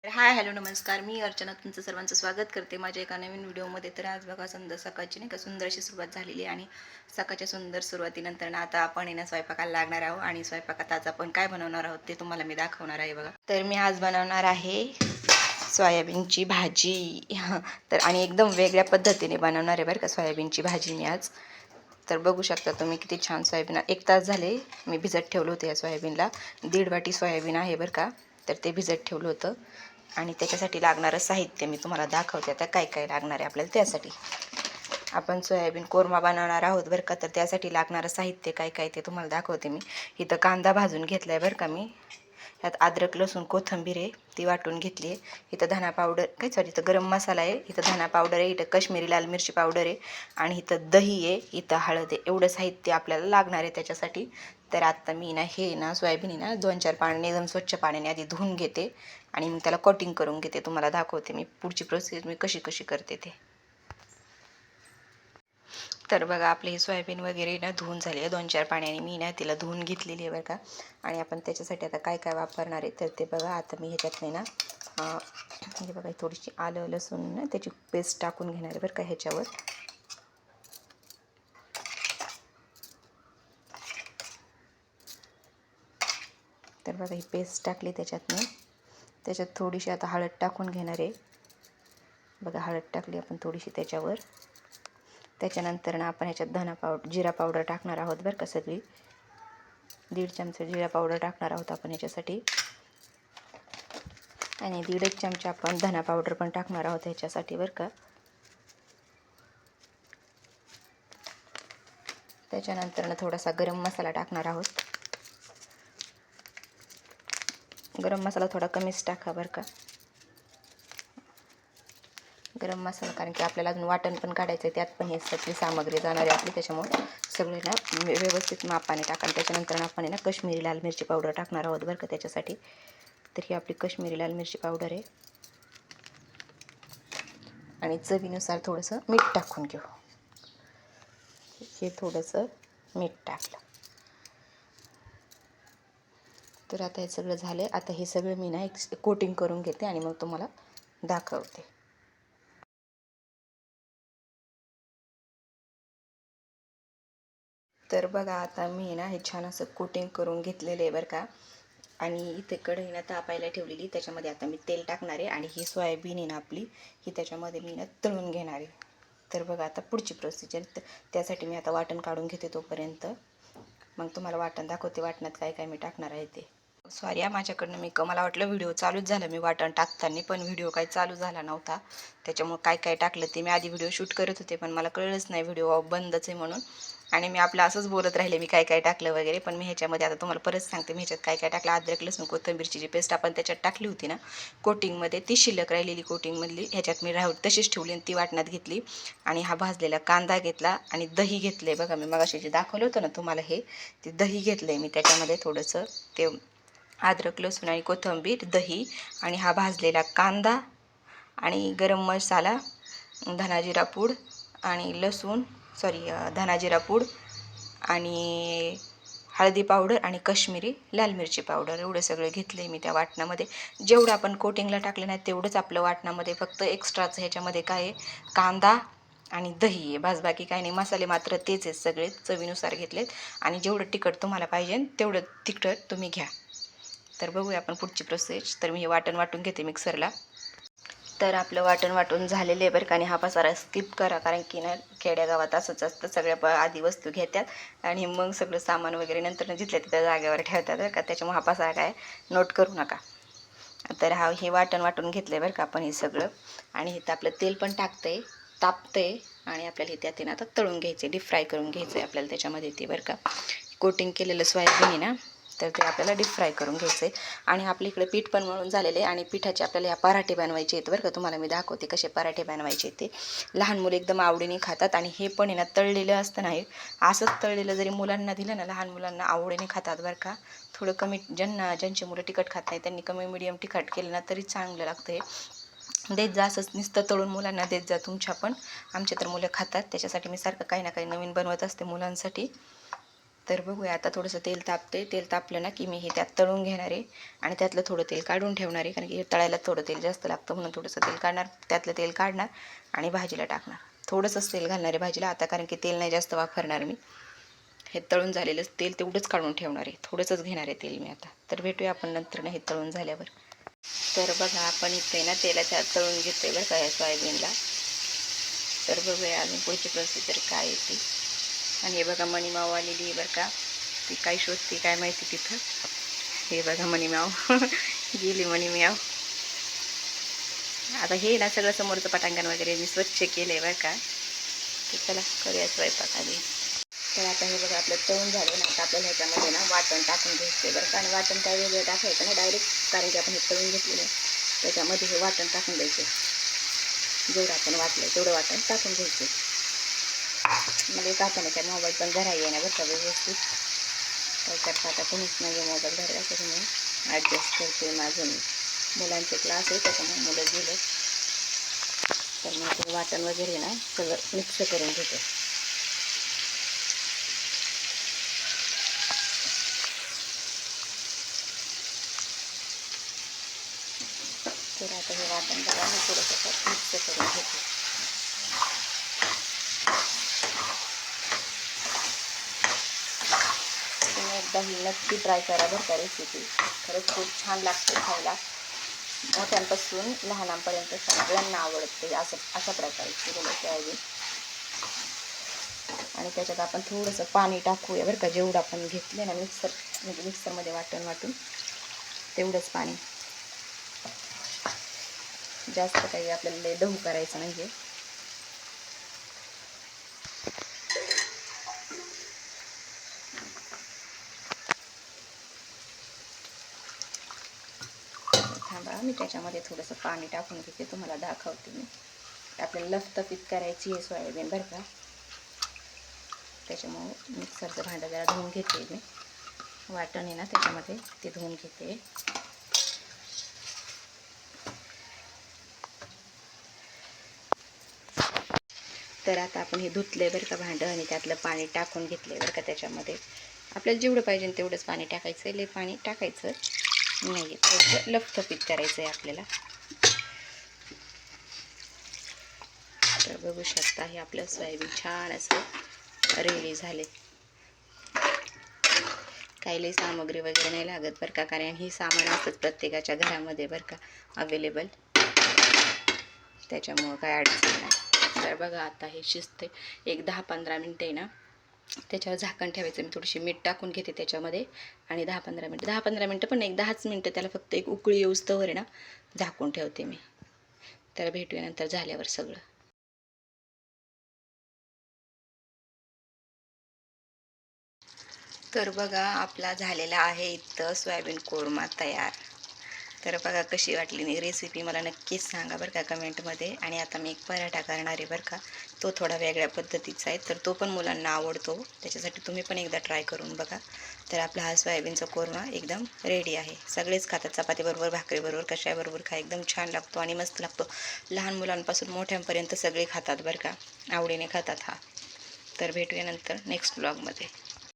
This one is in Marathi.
हाय हॅलो नमस्कार. मी अर्चना तुमचं सर्वांचं स्वागत करते माझ्या एका नवीन व्हिडिओमध्ये. तर आज बघा सकाळची नाही का सुंदर अशी सुरुवात झालेली आहे आणि सकाळच्या सुंदर सुरुवातीनंतर ना आता आपण येणं स्वयंपाकाला लागणार आहोत आणि स्वयंपाकात आज आपण काय बनवणार आहोत ते तुम्हाला मी दाखवणार आहे बघा. तर मी आज बनवणार आहे सोयाबीनची भाजी. तर आणि एकदम वेगळ्या पद्धतीने बनवणार आहे बरं का सोयाबीनची भाजी मी आज. तर बघू शकता तुम्ही किती छान सोयाबीन 1 तास झाले मी भिजत ठेवलं होतं या सोयाबीनला. 1.5 वाटी सोयाबीन आहे बरं का. तर ते भिजत ठेवलं होतं आणि त्याच्यासाठी लागणारं साहित्य मी तुम्हाला दाखवते आता काय काय लागणार आहे आपल्याला. त्यासाठी आपण सोयाबीन कोरमा बनवणार आहोत बरं का. तर त्यासाठी लागणारं साहित्य काय काय ते तुम्हाला दाखवते मी. इथं कांदा भाजून घेतला आहे बरं का मी. ह्यात अद्रक लसूण कोथिंबीर आहे ती वाटून घेतली आहे. इथं धना पावडर काय सॉरी इथं गरम मसाला आहे, इथं धना पावडर आहे, इथं काश्मीरी लाल मिरची पावडर आहे आणि इथं दही आहे, इथं हळद आहे. एवढं साहित्य आपल्याला लागणार आहे त्याच्यासाठी. तर आत्ता मी ना हे ना सोयाबीन ना 2-4 पाण्याने एकदम स्वच्छ पाण्याने आधी धुवून घेते आणि मग त्याला कटिंग करून घेते. तुम्हाला दाखवते मी पुढची प्रोसेस मी कशी कशी करते ते. तर बघा आपले हे सोयाबीन वगैरे ना धुवून झाली आहे 2-4 पाण्याने. मी ना तिला धुवून घेतलेली आहे बरं का. आणि आपण त्याच्यासाठी आता काय काय वापरणार आहे तर ते बघा. आता मी ह्याच्यात नाही ना हे बघा थोडीशी आलं लसूण ना त्याची पेस्ट टाकून घेणार आहे बरं का ह्याच्यावर. तर बघा ही पेस्ट टाकली त्याच्यात मी. त्याच्यात थोडीशी आता हळद टाकून घेणार आहे बघा. हळद टाकली आपण थोडीशी त्याच्यावर. त्याच्यानंतर ना आपण ह्याच्यात जिरा पावडर टाकणार आहोत बरं का सगळी. 1.5 चमचा जिरा पावडर टाकणार आहोत आपण ह्याच्यासाठी आणि 1.5 चमचा आपण धना पावडर पण टाकणार आहोत ह्याच्यासाठी बरं का. त्याच्यानंतर थोडासा गरम मसाला टाकणार आहोत. गरम मसाला थोडा कमीच टाका बरं का. गरम मसाला कारण की आपल्याला अजून वाटण पण काढायचं आहे, त्यात पण हे सगळी सामग्री जाणार आहे आपली. त्याच्यामुळे सगळे ना व्यवस्थित मापाने टाका. आणि त्याच्यानंतर आपण ना काश्मीरी लाल मिरची पावडर टाकणार आहोत बरं का त्याच्यासाठी. तर ही आपली काश्मीरी लाल मिरची पावडर आहे आणि चवीनुसार थोडंसं मीठ टाकून घेऊ. हे थोडंसं मीठ टाकलं. तर आता हे सगळं झालं आहे. आता हे सगळं मी ना एक कोटिंग करून घेते आणि मग तुम्हाला दाखवते. तर बघा आता मी ना हे छान असं कोटिंग करून घेतलेलं आहे बरं का. आणि इथे कढई ना तापायला ठेवलेली. त्याच्यामध्ये आता मी तेल टाकणार आहे आणि ही सोयाबीन आहे ना आपली ही त्याच्यामध्ये मी ना तळून घेणार आहे. तर बघा आता पुढची प्रोसिजर. त्यासाठी मी आता वाटण काढून घेते तोपर्यंत. मग तुम्हाला वाटण दाखवते वाटणात काय काय मी टाकणार आहे ते. सॉरी माझ्याकडनं मला वाटलं व्हिडिओ चालूच झाला मी वाटण टाकताना, पण व्हिडिओ काही चालू झाला नव्हता. त्याच्यामुळे काय काय टाकलं ते मी आधी व्हिडिओ शूट करत होते पण मला कळलंच नाही व्हिडिओ बंदच आहे म्हणून. आणि मी आपलं असंच बोलत राहिले मी काय काय टाकलं वगैरे. पण मी ह्याच्यामध्ये आता तुम्हाला परत सांगते मी ह्याच्यात काय काय टाकलं. अद्रक लसूण कोथिंबीरची जी पेस्ट आपण त्याच्यात टाकली होती ना कोटिंगमध्ये, ती शिल्लक राहिलेली कोटिंगमधली ह्याच्यात मी तशीच ठेवली आणि ती वाटणात घेतली. आणि हा भाजलेला कांदा घेतला आणि दही घेतलं आहे बघा. मी मगाशी जे दाखवलं होतं ना तुम्हाला हे ते दही घेतलं आहे मी त्याच्यामध्ये थोडंसं. ते अद्रक लसूण आणि कोथिंबीर दही आणि हा भाजलेला कांदा आणि गरम मसाला, धनाजिरा पूड आणि लसूण धनाजिरा पूड आणि हळदी पावडर आणि काश्मीरी लाल मिरची पावडर एवढं सगळं घेतलं आहे मी त्या वाटणामध्ये. जेवढं आपण कोटिंगला टाकलं नाही तेवढंच आपलं वाटणामध्ये, फक्त एक्स्ट्राचं ह्याच्यामध्ये काय आहे कांदा आणि दही आहे बस. बाकी काही नाही. मसाले मात्र तेच आहेत सगळे चवीनुसार घेतलेत. आणि जेवढं तिखट तुम्हाला पाहिजे तेवढं तिखट तुम्ही घ्या. तर बघूया आपण पुढची प्रोसेस. तर मी हे वाटण वाटून घेते मिक्सरला. तर आपलं वाटण वाटून झालेलं आहे बरं का. आणि हा पसारा स्किप करा कारण की ना खेड्यागावात असंच असतं, सगळ्या आधी वस्तू घेतात आणि मग सगळं सामान वगैरे नंतर जिथल्या तिथल्या जागेवर ठेवतात बरं का. त्याच्यामुळे हा पसारा काय नोट करू नका. तर हे वाटण वाटून घेतलं आहे बरं का आपण हे सगळं. आणि इथं आपलं तेल पण तापतंय आणि आपल्याला हे त्यात आता तळून घ्यायचे, डीप फ्राय करून घ्यायचं आहे आपल्याला त्याच्यामध्ये ते बरं का. कोटिंग केलेलं सोयाबीन आहे ना तर ते आपल्याला डीप फ्राय करून घ्यायचं आहे. आणि आपल्या इकडे पीठ पण मळून झालेले आणि पिठाचे आपल्याला ह्या पराठे बनवायचे आहेत बरं का. तुम्हाला मी दाखवते कसे पराठे बनवायचे ते. लहान मुलं एकदम आवडीने खातात. आणि हे पण आहे ना तळलेलं असतं नाही, असंच तळलेलं जरी मुलांना दिलं ना लहान मुलांना आवडीने खातात बरं का. थोडं कमी ज्यांची मुलं तिखट खात नाही त्यांनी कमी मिडियम तिखट केलं ना तरी चांगलं लागतं हे. देत जा असंच नुसतं तळून मुलांना देत जा तुमच्या पण. आमच्या तर मुलं खातात त्याच्यासाठी मी सारखं काही ना काही नवीन बनवत असते मुलांसाठी. तर बघूया आता थोडंसं तेल तापते. तेल तापलं ना की मी हे त्यात तळून घेणार आहे आणि त्यातलं थोडं तेल काढून ठेवणार आहे, कारण की तळायला थोडं तेल जास्त लागतं म्हणून थोडंसं तेल काढणार, त्यातलं तेल काढणार आणि भाजीला टाकणार. थोडंसंच तेल घालणार आहे भाजीला आता, कारण की तेल नाही जास्त वापरणार मी. हे तळून झालेलं तेल तेवढंच काढून ठेवणार आहे, थोडंसंच घेणार आहे तेल मी आता. तर भेटूया आपण नंतर ना हे तळून झाल्यावर. तर बघा आपण इथे ना तेलाच्या तळून घेतोय बरं का या सोयाबीनला. तर बघूया अजून पुढची प्रोसिजर काय येते. आणि हे बघा मणीमाव आलेली आहे बरं का, ती काय शोधते काय माहिती तिथं. हे बघा मणीमाव गेली मणीमाव. आता हे ना सगळं समोरचं पटांगण वगैरे मी स्वच्छ केलं आहे बरं का. तर चला करूया स्वयंपाक आधी. तर आता हे बघा आपलं तळून झालं ना, आता आपल्याला ह्याच्यामध्ये ना वाटण टाकून घ्यायचं बरं का. आणि वाटण काय वेगळं टाकायचं ना डायरेक्ट, कारण की आपण हे तळून घेतलेलं आहे त्याच्यामध्ये हे वाटण टाकून द्यायचं. जेवढं आपण वाटलं तेवढं वाटण टाकून घ्यायचं. मला एक हाताने काय मोबाईल पण धरायला येणार बरं का व्यवस्थित. काय करता आता कोणीच नाही आहे मोबाईल धरायला, तर मी ॲडजस्ट करते माझं मी. मुलांचे क्लास आहे त्याच्यामुळे मुलं गेले, तर मग ते वाटण वगैरे ना सगळं मिक्स करून घेते. तर आता हे वाटण बघा मी थोडंसं मिक्स करून घेते. तुम्ही एकदा ही नक्की ट्राय करा बरं का रेसिपी. खरंच खूप छान लागते खायला. मोठ्यांपासून लहानांपर्यंत सगळ्यांना आवडते असं अशा प्रकारची सोयाबीन. आणि त्याच्यात आपण थोडंसं पाणी टाकूया बरं का. जेवढं आपण घेतले ना म्हणजे मिक्सरमध्ये वाटून तेवढंच पाणी. जास्त काही आपल्याला लय दहू करायचं नाही आहे. थांबा मी त्याच्यामध्ये थोडंसं पाणी टाकून घेते, तुम्हाला दाखवते मी. आपल्याला लफतफीत करायची आहे सोयाबीन बरं का. त्याच्यामुळे मिक्सरचं भांडं जरा धुवून घेते मी. वाटण आहे ना त्याच्यामध्ये ते धुवून घेते. तर आता आपण हे धुतले बरं का भांडं आणि त्यातलं पाणी टाकून घेतले बरं का. त्याच्यामध्ये आपल्याला जेवढं पाहिजे तेवढंच पाणी टाकायचं आहे, लय पाणी टाकायचं नाही, थोडंसं लफतफीत करायचं आहे आपल्याला. तर बघू शकता हे आपलं सोयाबीन छान असं रेडी झाले. काही लई सामग्री वगैरे नाही लागत बरं का, कारण ही सामान असतंच प्रत्येकाच्या घरामध्ये बरं का अवेलेबल, त्याच्यामुळं काय अडचण नाही. तर बघा आता हे शिजते एक 10-15 मिनटं आहे ना, त्याच्यावर झाकण ठेवायचं. मी थोडीशी मीठ टाकून घेते त्याच्यामध्ये आणि 10-15 मिनटं पण एक 10च मिनटं त्याला फक्त एक उकळी येऊस्तवर आहे ना झाकून ठेवते मी. तर भेटूया नंतर झाल्यावर सगळं. तर बघा आपला झालेला आहे इथं सोयाबीन कोरमा तयार. तर बघा कशी वाटली नाही रेसिपी मला नक्कीच सांगा बरं का कमेंटमध्ये. आणि आता मी एक पराठा करणार आहे बरं का, तो थोडा वेगळ्या पद्धतीचा आहे, तर तो पण मुलांना आवडतो. त्याच्यासाठी तुम्ही पण एकदा ट्राय करून बघा. तर आपला हा सोयाबीनचा कोरमा एकदम रेडी आहे. सगळेच खातात, चपातीबरोबर भाकरीबरोबर कशाबरोबर खा, एकदम छान लागतो आणि मस्त लागतो. लहान मुलांपासून मोठ्यांपर्यंत सगळे खातात बरं का, आवडीने खातात हा. तर भेटूया नंतर नेक्स्ट ब्लॉगमध्ये.